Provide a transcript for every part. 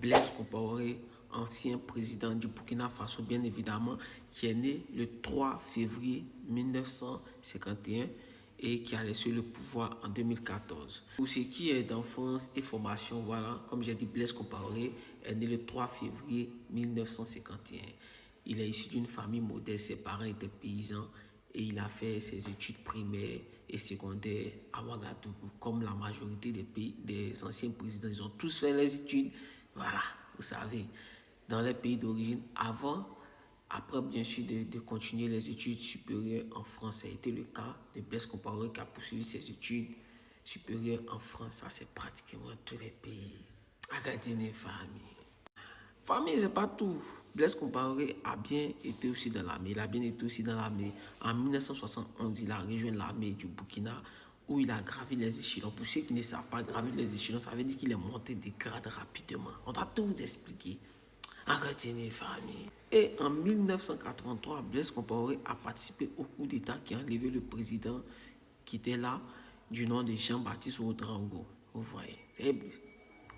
Blaise Compaoré, ancien président du Burkina Faso, bien évidemment, qui est né le 3 février 1951 et qui a laissé le pouvoir en 2014. Pour ce qui est d'enfance et formation, voilà, comme j'ai dit, Blaise Compaoré est né le 3 février 1951. Il est issu d'une famille modeste, ses parents étaient paysans et il a fait ses études primaires et secondaires à Ouagadougou. Comme la majorité des anciens présidents, ils ont tous fait les études, voilà, vous savez, dans les pays d'origine avant. Après, bien sûr, de continuer les études supérieures en France. Ça a été le cas de Blaise Compaoré qui a poursuivi ses études supérieures en France. Ça, c'est pratiquement tous les pays. Agadine, famille. Famille, c'est pas tout. Blaise Compaoré a bien été aussi dans l'armée. Il a bien été aussi dans l'armée. En 1971, il a rejoint l'armée du Burkina où il a gravi les échelons. Pour ceux qui ne savent pas gravir les échelons, ça veut dire qu'il est monté des grades rapidement. On va tout vous expliquer. Arrêtez, famille. Et en 1983, Blaise Compaoré a participé au coup d'État qui a enlevé le président qui était là, du nom de Jean-Baptiste Ouédraogo. Vous voyez.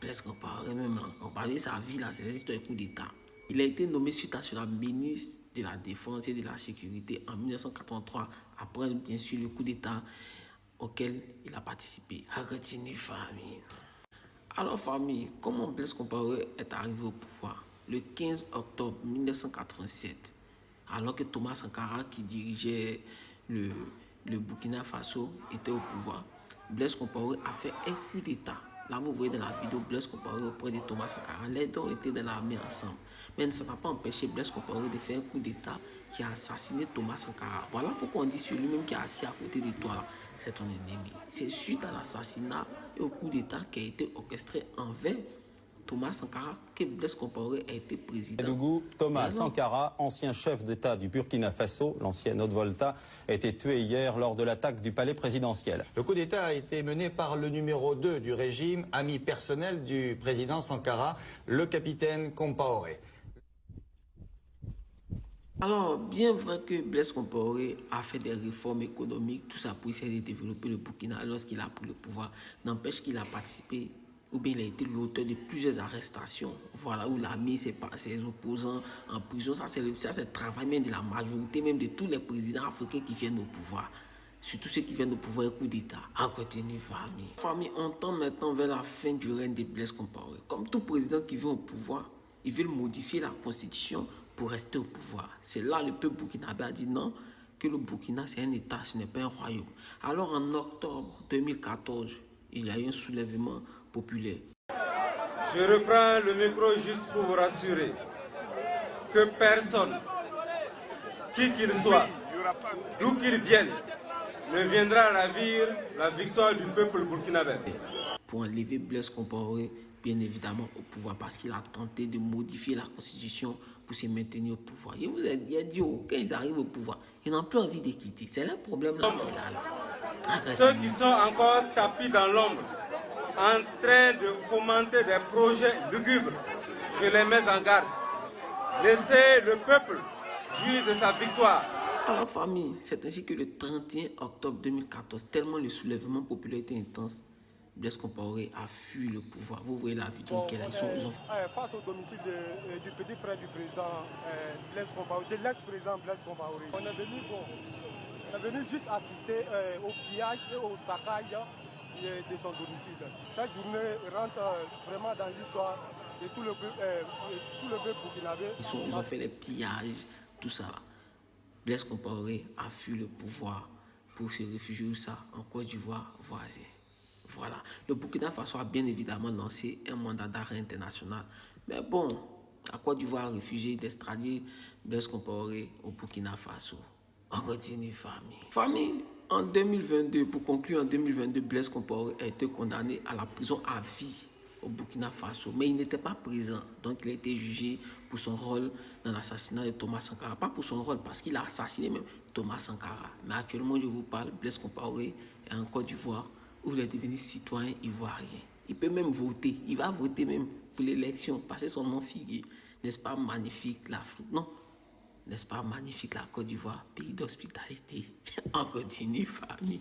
Blaise Compaoré, même on parlait de sa vie là, c'est l'histoire du coup d'État. Il a été nommé suite à cela ministre de la Défense et de la Sécurité en 1983, après bien sûr le coup d'État auquel il a participé. Arrêtez, famille. Alors famille, comment Blaise Compaoré est arrivé au pouvoir? Le 15 octobre 1987, alors que Thomas Sankara, qui dirigeait le Burkina Faso, était au pouvoir, Blaise Compaoré a fait un coup d'État. Là, vous voyez dans la vidéo Blaise Compaoré auprès de Thomas Sankara. Les deux étaient dans l'armée ensemble. Mais ça n'a pas empêché Blaise Compaoré de faire un coup d'État qui a assassiné Thomas Sankara. Voilà pourquoi on dit sur lui-même qui est assis à côté de toi là, c'est ton ennemi. C'est suite à l'assassinat et au coup d'État qui a été orchestré envers Thomas Sankara que Blaise Compaoré a été président. Ouagadougou, Thomas Sankara, ancien chef d'État du Burkina Faso, l'ancienne Haute-Volta, a été tué hier lors de l'attaque du palais présidentiel. Le coup d'État a été mené par le numéro 2 du régime, ami personnel du président Sankara, le capitaine Compaoré. Alors, bien vrai que Blaise Compaoré a fait des réformes économiques, tout ça pour essayer de développer le Burkina lorsqu'il a pris le pouvoir, n'empêche qu'il a participé, ou bien il a été l'auteur de plusieurs arrestations, voilà, où il a mis ses opposants en prison. Ça, c'est le travail même de la majorité, même de tous les présidents africains qui viennent au pouvoir. Surtout ceux qui viennent au pouvoir et coup d'État. À continuer, famille. Famille, on tend maintenant vers la fin du règne de Blaise Compaoré. Comme tout président qui vient au pouvoir, il veut modifier la constitution pour rester au pouvoir. C'est là le peuple burkinabé a dit non, que le Burkina c'est un État, ce n'est pas un royaume. Alors en octobre 2014, il y a eu un soulèvement populaire. Je reprends le micro juste pour vous rassurer que personne, qui qu'il soit, d'où qu'il vienne, ne viendra ravir la victoire du peuple burkinabé. Pour enlever Blaise Compaoré, bien évidemment, au pouvoir, parce qu'il a tenté de modifier la constitution pour se maintenir au pouvoir. Il vous a dit, quand ils arrivent au pouvoir, ils n'ont plus envie de quitter. C'est le problème là qu'il a là. Ceux qui sont encore tapis dans l'ombre, en train de fomenter des projets lugubres, je les mets en garde. Laissez le peuple jouir de sa victoire. Alors famille, c'est ainsi que le 31 octobre 2014, tellement le soulèvement populaire était intense, Blaise Compaoré a fui le pouvoir. Vous voyez la vidéo qu'elle a. Face au domicile du petit frère du président Blaise Compaoré, de l'ex-président Blaise Compaoré. On est venu juste assister au pillage et au saccage de son domicile. Cette journée rentre vraiment dans l'histoire de tout le peuple burkinabé. Ils ont fait les pillages, tout ça. Blaise Compaoré a fui le pouvoir pour se réfugier où ça, en Côte d'Ivoire voisine. Voilà. Le Burkina Faso a bien évidemment lancé un mandat d'arrêt international. Mais bon, la Côte d'Ivoire a refusé d'extrader Blaise Compaoré au Burkina Faso. On continue, famille. Famille, en 2022, pour conclure, en 2022, Blaise Compaoré a été condamné à la prison à vie au Burkina Faso. Mais il n'était pas présent. Donc, il a été jugé pour son rôle dans l'assassinat de Thomas Sankara. Pas pour son rôle, parce qu'il a assassiné même Thomas Sankara. Mais actuellement, je vous parle, Blaise Compaoré est en Côte d'Ivoire, où il est devenu citoyen ivoirien. Il peut même voter. Il va voter même pour l'élection, parce que son nom figure. N'est-ce pas magnifique l'Afrique? Non. N'est-ce pas magnifique la Côte d'Ivoire, pays d'hospitalité? On continue, famille.